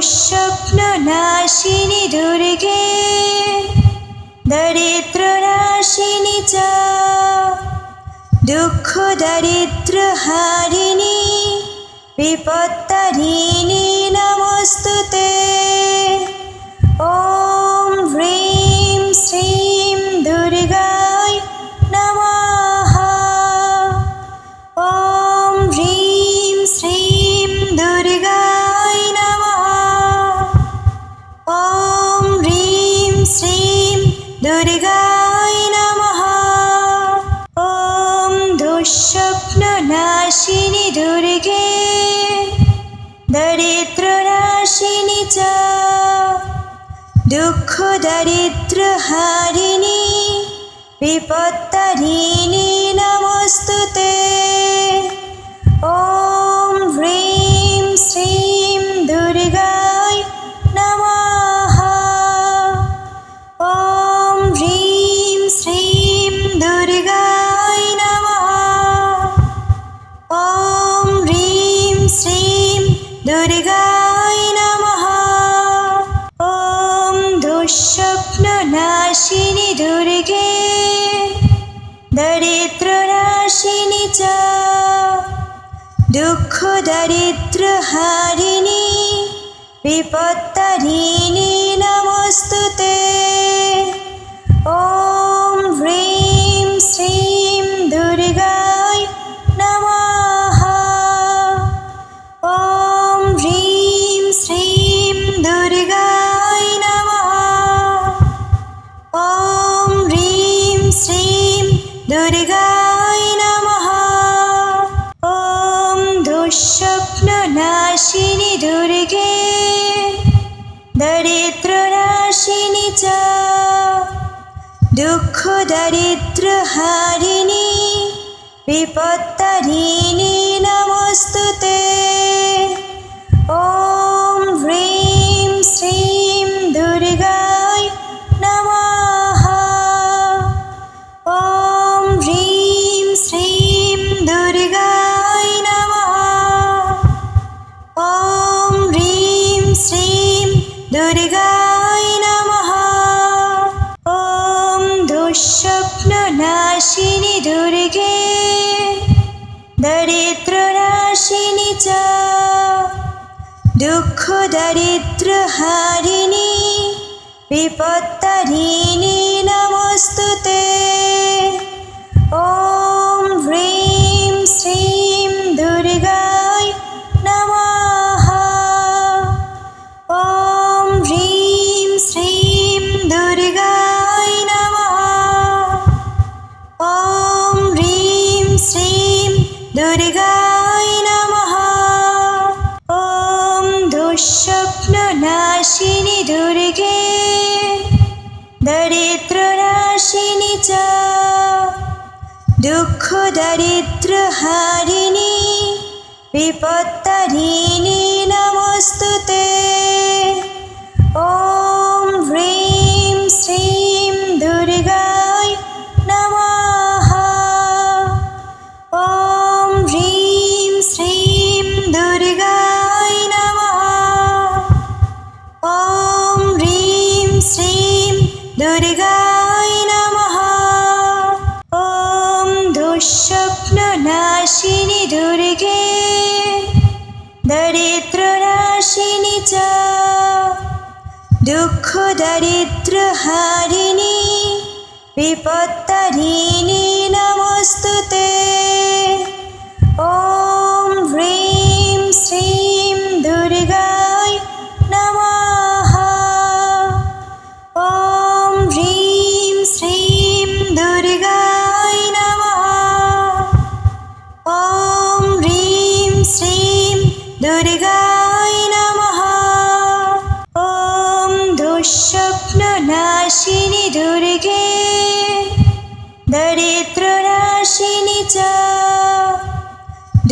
दुःस्वप्ननाशिनि दुर्गे दरिद्रनाशिनि च दुःखदारिद्र्यहारिणि विपत्तारिणि नमोस्तुते। ॐ ह्रीं श्रीं दुर्गाय नमः। ॐ ह्रीं श्रीं दुर्गाय नमः। ॐ ह्रीं श्रीं दुर्गाय नमः। ॐ दुःस्वप्ननाशिनि दुर्गे दरिद्रनाशिनि च दुःखदारिद्र्यहारिणि विपत्तारिणि नमोस्तुते। ॐ ह्रीं श्रीं दुर्गाय नमः। ॐ ह्रीं श्रीं दुर्गाय नमः। ॐ ह्रीं श्रीं दुर्गाय नमः। ॐ दुःस्वप्ननाशिनि दुर्गे दरिद्रनाशिनि च दुःखदारिद्र्यहारिणि विपत्तारिणि नमोस्तुते। ॐ ह्रीं श्रीं दुर्गाय नमः। ॐ ह्रीं श्रीं दुर्गाय नमः। ॐ ह्रीं श्रीं दुर्गाय नमः। ॐ दुःस्वप्ननाशिनि दुर्गे दरिद्रनाशिनि च दुःखदारिद्र्यहारिणि विपत्तारिणि नमोस्तुते। ॐ ह्रीं श्रीं दुर्गाय नमः। ॐ ह्रीं श्रीं दुर्गाय नमः। ॐ ह्रीं श्रीं दुर्गाय नमः। ॐ दुःस्वप्ननाशिनि दुर्गे दरिद्रनाशिनि च दुःखदारिद्र्यहारिणि विपत्तारिणि नमोस्तुते। ॐ ह्रीं श्रीं दुर्गाय नमः। ॐ ह्रीं श्रीं दुर्गाय नमः। ॐ ह्रीं श्रीं दुर्गाय नमः। ॐ दुःस्वप्ननाशिनि दुर्गे दरिद्रनाशिनि च दुःखदारिद्र्यहारिणि विपत्तारिणि नमोस्तुते। ॐ ह्रीं श्रीं दुर्गाय नमः। ॐ ह्रीं श्रीं दुर्गाय नमः। ॐ ह्रीं श्रीं दुर्गाय नमः। ॐ दुःस्वप्ननाशिनि दुर्गे दरिद्रनाशिनि च दुःखदारिद्र्यहारिणि विपत्तारिणि नमोस्तुते। ॐ ह्रीं श्रीं दुर्गाय नमः। ॐ ह्रीं श्रीं दुर्गाय नमः। ॐ ह्रीं श्रीं दुर्गाय नमः। ॐ दुःस्वप्ननाशिनि दुर्गे दरिद्रनाशिनि च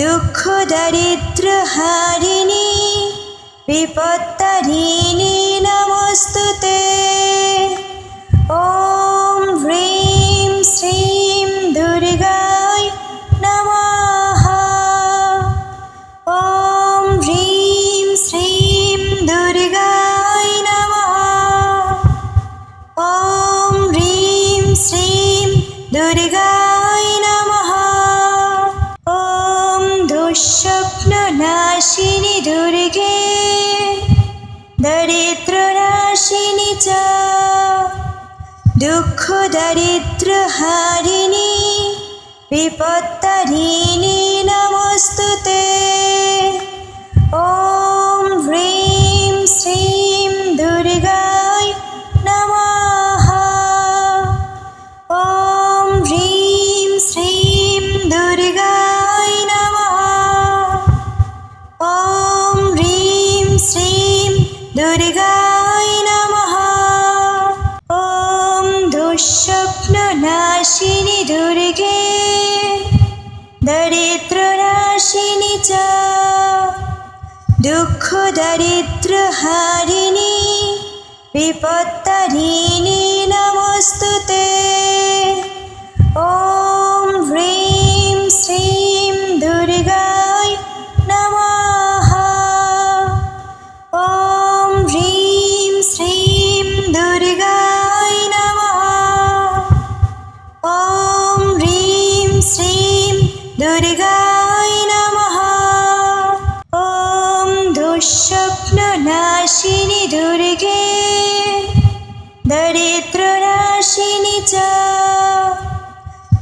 दुःखदारिद्र्यहारिणि विपत्तारिणि नमोस्तुते। ॐ ह्रीं श्रीं दुर्गाय नमः। ॐ ह्रीं श्रीं दुर्गाय दारिद्र्यहारिणी विपत्तारिणी नमोस्तुते। ॐ ह्रीं श्रीं दुर्गाय नमः। ॐ ह्रीं श्रीं दुर्गाय नमः। ॐ ह्रीं श्रीं दुर्गाय नमः। ॐ दुःस्वप्ननाशिनि दुर्गे दरिद्रनाशिनि च दुःखदारिद्र्यहारिणी विपत्तारिणी नमोस्तुते। ॐ ह्रीं श्रीं दुर्गाय नमः। ॐ ह्रीं श्रीं दुर्गाय नमः। ॐ ह्रीं श्रीं दुर्गाय नमः। ॐ दुःस्वप्ननाशिनि दुर्गे दरिद्रनाशिनि च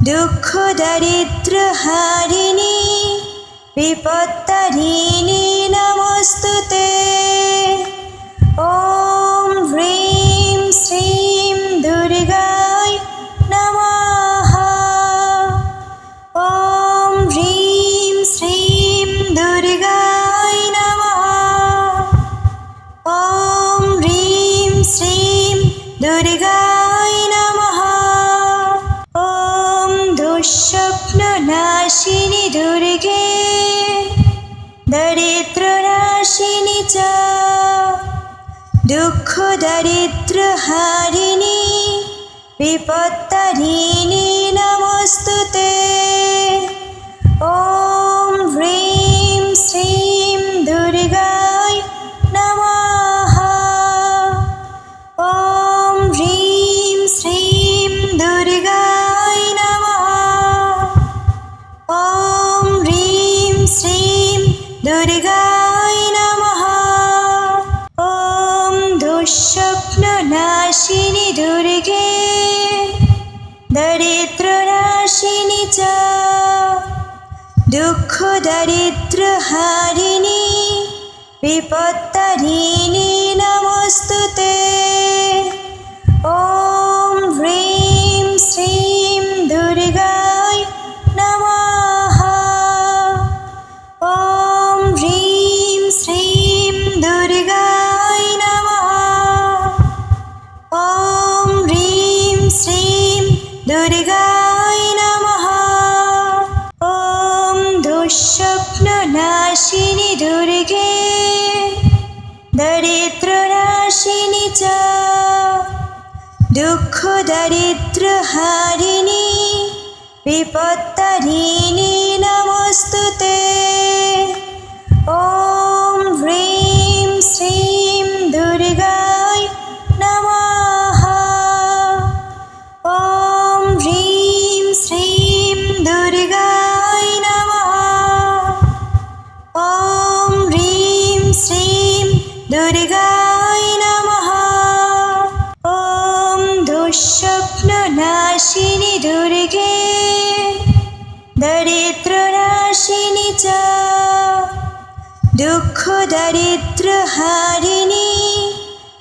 दुःखदारिद्र्यहारिणी विपत्तारिणी नमोस्तुते। ॐ ह्रीं श्रीं दुर्गाय नमः। ॐ ह्रीं श्रीं दुर्गाय नमः। ॐ ह्रीं श्रीं दुर्गाय नमः। ॐ दुःस्वप्ननाशिनि दुर्गे दरिद्रनाशिनि च दुःखदारिद्र्यहारिणी विपत्तारिणी नमोस्तुते। ॐ ह्रीं श्रीं दुर्गाय नमः। ॐ ह्रीं श्रीं दुर्गाय नमः। ॐ ह्रीं श्रीं दुर्गाय नमः। ॐ दुःस्वप्ननाशिनि दुर्गे दरिद्रनाशिनि च दुःखदारिद्र्यहारिणी विपत्तारिणी नमोस्तुते। ॐ ह्रीं श्रीं दुर्गाय नमः। ॐ ह्रीं श्रीं दुर्गाय नमः। ॐ ह्रीं श्रीं दुर्गाय नमः। ॐ दुःस्वप्ननाशिनि दुर्गे दरिद्रनाशिनि च दुःखदारिद्र्यहारिणी विपत्तारिणी नमोस्तुते। ॐ ह्रीं श्रीं दुर्गाय नमः। ॐ ह्रीं श्रीं दुर्गाय नमः। ॐ ह्रीं श्रीं दुर्गाय नमः। ॐ दुःस्वप्ननाशिनि दुर्गे दरिद्रनाशिनि च दुःखदारिद्र्यहारिणी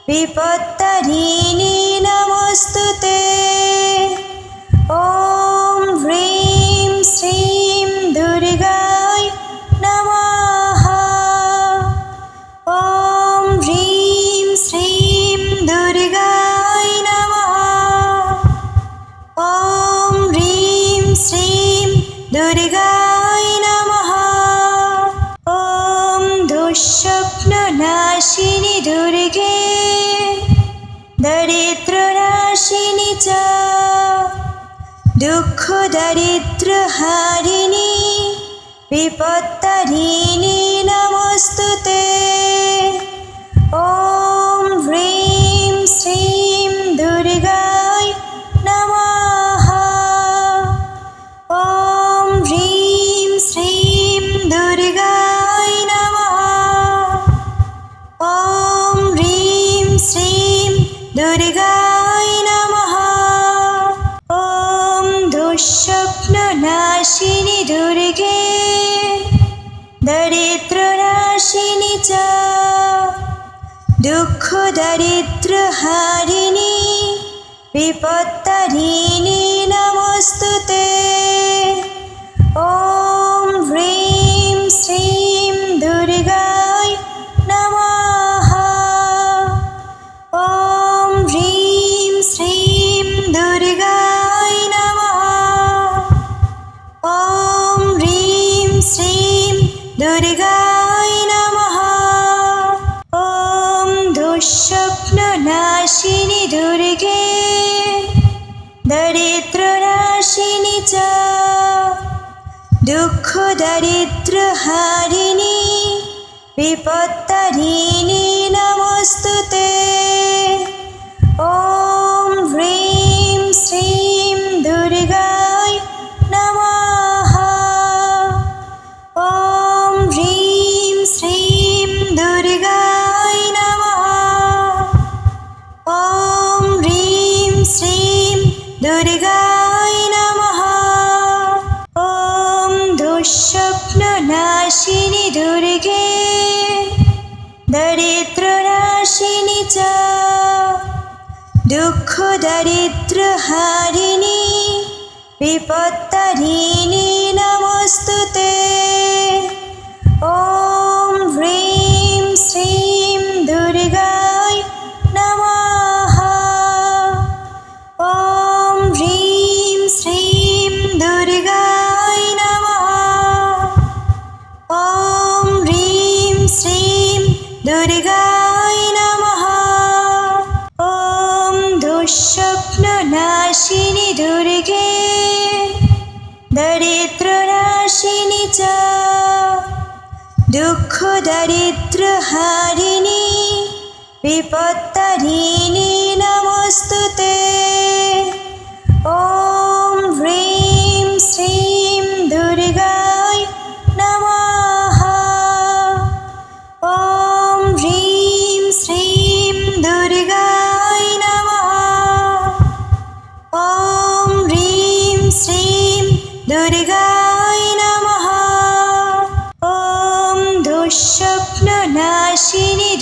विपत्तारिणी नमोस्तुते। ॐ ह्रीं श्रीं दुर्गाय नमः। ॐ ह्रीं श्रीं दुर्गाय नमः। ॐ ह्रीं श्रीं दुर्गाय नमः। ॐ दुःस्वप्ननाशिनि दुर्गे दरिद्रनाशिनि च दुःखदारिद्र्यहारिणी विपत्तारिणी नमोस्तुते। ॐ ह्रीं श्रीं दुर्गाय नमः। ॐ ह्रीं श्रीं दुर्गाय नमः। ॐ ह्रीं श्रीं दुर्गाय नमः। দুঃখ দারিদ্র হারিণী বিপত্তারিণী নমস্তুতে। ওম হ্রিং শ্রীং দুর্গায় নমঃ। ওম হ্রিং শ্রীং দুর্গায় নমঃ। ওম হ্রিং শ্রীং দুর্গায় নমঃ। ওম দুঃস্বপ্ননাশিনী দুর্গে দরিদ্রনাশিনী চ দুঃখ দারিদ্র হারিণী বিপত্তারিণী নমস্তুতে। ওম হ্রিং শ্রীং দুর্গায় নমঃ। ওম হ্রিং শ্রীং দুর্গায় নমঃ। ওম হ্রিং শ্রীং দুর্গায় নমঃ। ওম দুঃস্বপ্ননাশিনী দুর্গে দরিদ্রনাশিনী চ দুঃখ দারিদ্র হারিণী বিপত্তারিণী নমস্তুতে। ওম হ্রিং শ্রীং দুর্গায় নমঃ। ওম হ্রিং শ্রীং দুর্গায় নমঃ। ওম হ্রিং শ্রীং দুর্গায় নমঃ। ওম দুঃস্বপ্ননাশিনী দুর্গে দরিদ্রনাশিনী চ দুঃখ দারিদ্র হারিণী বিপত্তারিণী নমস্তুতে। ওম হ্রিং শ্রীং দুর্গায় নমঃ। ওম হ্রিং শ্রীং দুর্গায় নমঃ। ওম হ্রিং শ্রীং দুর্গায় নমঃ। ওম দুঃস্বপ্ননাশিনী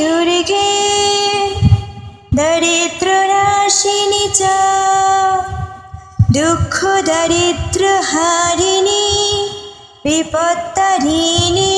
দুর্গে দরিদ্রনাশিনী চ দুঃখ দারিদ্র হারিণী বিপত্তারিণী